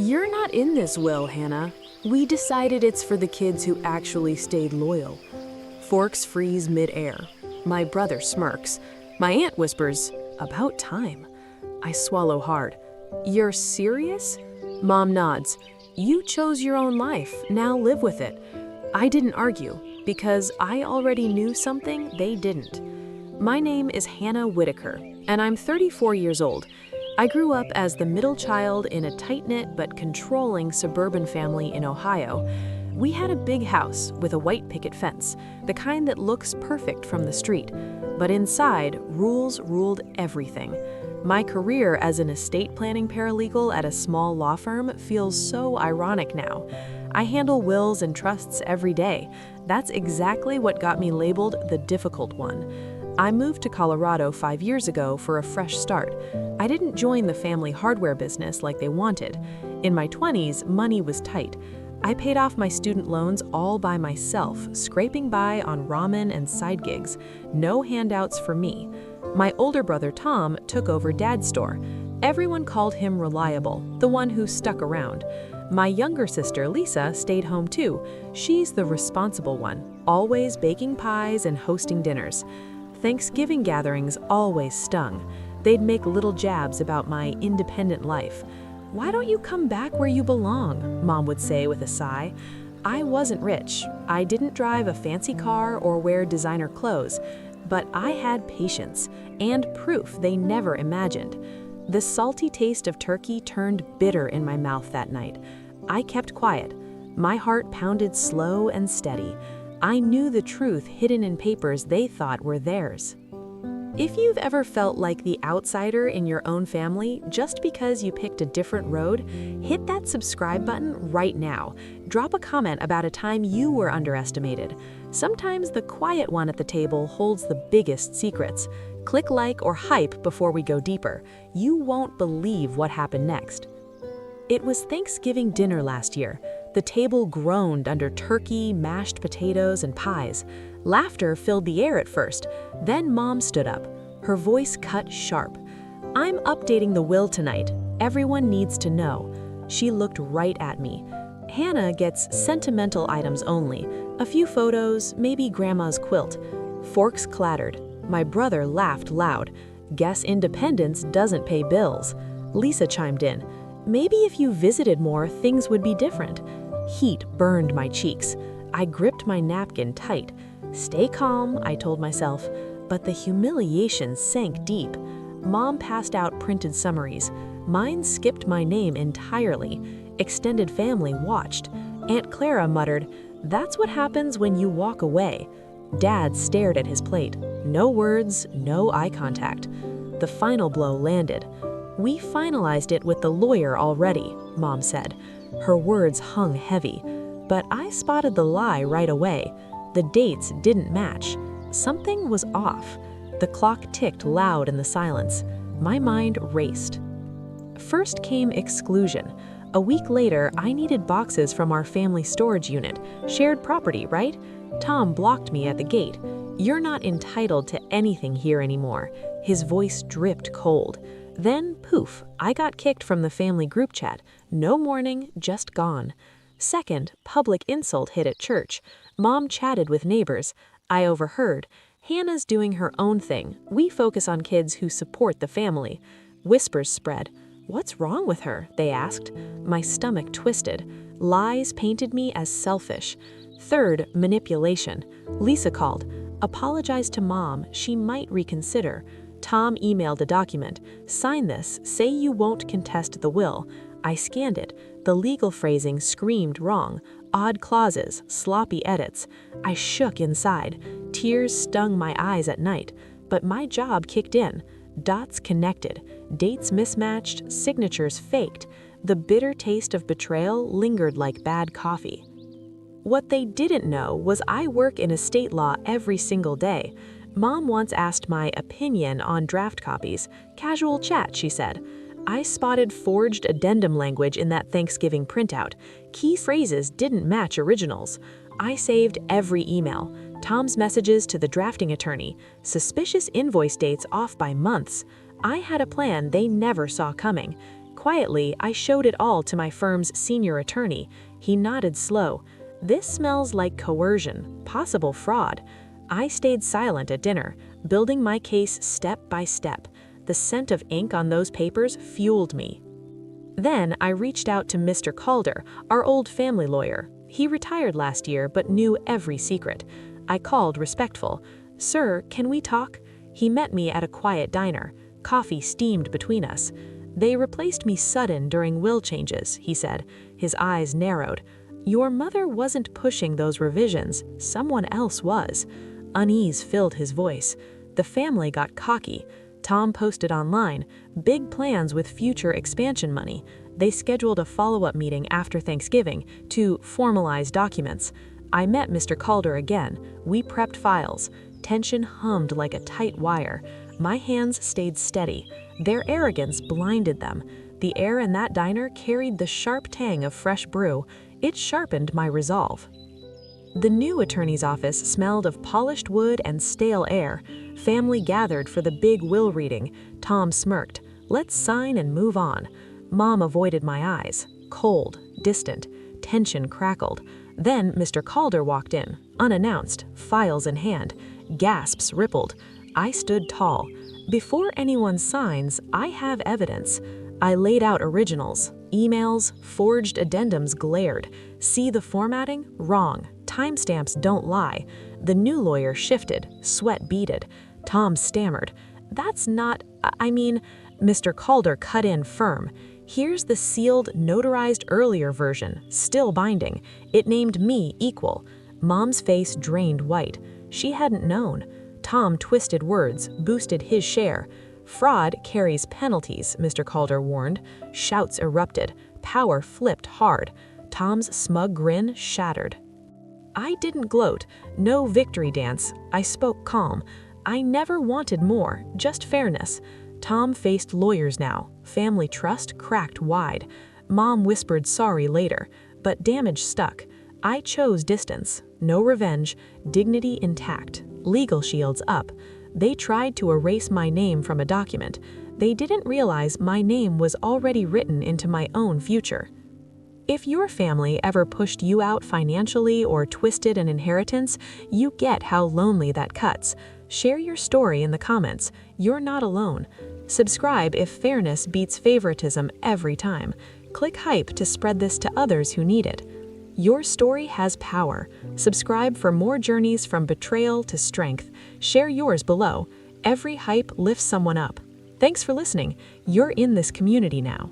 You're not in this will, Hannah. We decided it's for the kids who actually stayed loyal. Forks freeze mid-air. My brother smirks. My aunt whispers, "About time." I swallow hard. "You're serious?" Mom nods. "You chose your own life, now live with it." I didn't argue, because I already knew something they didn't. My name is Hannah Whitaker, and I'm 34 years old. I grew up as the middle child in a tight-knit but controlling suburban family in Ohio. We had a big house with a white picket fence, the kind that looks perfect from the street. But inside, rules ruled everything. My career as an estate planning paralegal at a small law firm feels so ironic now. I handle wills and trusts every day. That's exactly what got me labeled the difficult one. I moved to Colorado 5 years ago for a fresh start. I didn't join the family hardware business like they wanted. In my 20s, money was tight. I paid off my student loans all by myself, scraping by on ramen and side gigs. No handouts for me. My older brother Tom took over Dad's store. Everyone called him reliable, the one who stuck around. My younger sister Lisa stayed home too. She's the responsible one, always baking pies and hosting dinners. Thanksgiving gatherings always stung. They'd make little jabs about my independent life. "Why don't you come back where you belong?" Mom would say with a sigh. I wasn't rich. I didn't drive a fancy car or wear designer clothes, but I had patience and proof they never imagined. The salty taste of turkey turned bitter in my mouth that night. I kept quiet. My heart pounded slow and steady. I knew the truth hidden in papers they thought were theirs. If you've ever felt like the outsider in your own family just because you picked a different road, hit that subscribe button right now. Drop a comment about a time you were underestimated. Sometimes the quiet one at the table holds the biggest secrets. Click like or hype before we go deeper. You won't believe what happened next. It was Thanksgiving dinner last year. The table groaned under turkey, mashed potatoes, and pies. Laughter filled the air at first. Then Mom stood up. Her voice cut sharp. "I'm updating the will tonight. Everyone needs to know." She looked right at me. "Hannah gets sentimental items only. A few photos, maybe Grandma's quilt." Forks clattered. My brother laughed loud. "Guess independence doesn't pay bills." Lisa chimed in. "Maybe if you visited more, things would be different." Heat burned my cheeks. I gripped my napkin tight. "Stay calm," I told myself, but the humiliation sank deep. Mom passed out printed summaries. Mine skipped my name entirely. Extended family watched. Aunt Clara muttered, "That's what happens when you walk away." Dad stared at his plate. No words, no eye contact. The final blow landed. "We finalized it with the lawyer already," Mom said. Her words hung heavy, but I spotted the lie right away. The dates didn't match. Something was off. The clock ticked loud in the silence. My mind raced. First came exclusion. A week later, I needed boxes from our family storage unit. Shared property, right? Tom blocked me at the gate. "You're not entitled to anything here anymore." His voice dripped cold. Then, poof, I got kicked from the family group chat. No warning, just gone. Second, public insult hit at church. Mom chatted with neighbors. I overheard. "Hannah's doing her own thing. We focus on kids who support the family." Whispers spread. "What's wrong with her?" they asked. My stomach twisted. Lies painted me as selfish. Third, manipulation. Lisa called. "Apologize to Mom. She might reconsider." Tom emailed a document. "Sign this. Say you won't contest the will." I scanned it. The legal phrasing screamed wrong. Odd clauses, sloppy edits. I shook inside. Tears stung my eyes at night. But my job kicked in. Dots connected. Dates mismatched, signatures faked. The bitter taste of betrayal lingered like bad coffee. What they didn't know was I work in estate law every single day. Mom once asked my opinion on draft copies. Casual chat, she said. I spotted forged addendum language in that Thanksgiving printout. Key phrases didn't match originals. I saved every email. Tom's messages to the drafting attorney. Suspicious invoice dates off by months. I had a plan they never saw coming. Quietly, I showed it all to my firm's senior attorney. He nodded slow. This smells like coercion, possible fraud. I stayed silent at dinner, building my case step by step. The scent of ink on those papers fueled me. Then I reached out to Mr. Calder, our old family lawyer. He retired last year but knew every secret. I called respectful. "Sir, can we talk?" He met me at a quiet diner. Coffee steamed between us. "They replaced me sudden during will changes," he said. His eyes narrowed. "Your mother wasn't pushing those revisions. Someone else was." Unease filled his voice. The family got cocky. Tom posted online, big plans with future expansion money. They scheduled a follow-up meeting after Thanksgiving to formalize documents. I met Mr. Calder again. We prepped files. Tension hummed like a tight wire. My hands stayed steady. Their arrogance blinded them. The air in that diner carried the sharp tang of fresh brew. It sharpened my resolve. The new attorney's office smelled of polished wood and stale air. Family gathered for the big will reading. Tom smirked. "Let's sign and move on." Mom avoided my eyes. Cold, distant. Tension crackled. Then Mr. Calder walked in, unannounced, files in hand. Gasps rippled. I stood tall. "Before anyone signs, I have evidence." I laid out originals. Emails, forged addendums glared. "See the formatting? Wrong. Timestamps don't lie." The new lawyer shifted, sweat beaded. Tom stammered. "That's not, I mean," Mr. Calder cut in firm. "Here's the sealed, notarized earlier version, still binding. It named me equal." Mom's face drained white. She hadn't known. Tom twisted words, boosted his share. "Fraud carries penalties," Mr. Calder warned. Shouts erupted. Power flipped hard. Tom's smug grin shattered. I didn't gloat. No victory dance. I spoke calm. I never wanted more, just fairness. Tom faced lawyers now. Family trust cracked wide. Mom whispered sorry later, but damage stuck. I chose distance. No revenge. Dignity intact. Legal shields up. They tried to erase my name from a document. They didn't realize my name was already written into my own future. If your family ever pushed you out financially or twisted an inheritance, you get how lonely that cuts. Share your story in the comments. You're not alone. Subscribe if fairness beats favoritism every time. Click hype to spread this to others who need it. Your story has power. Subscribe for more journeys from betrayal to strength. Share yours below. Every hype lifts someone up. Thanks for listening. You're in this community now.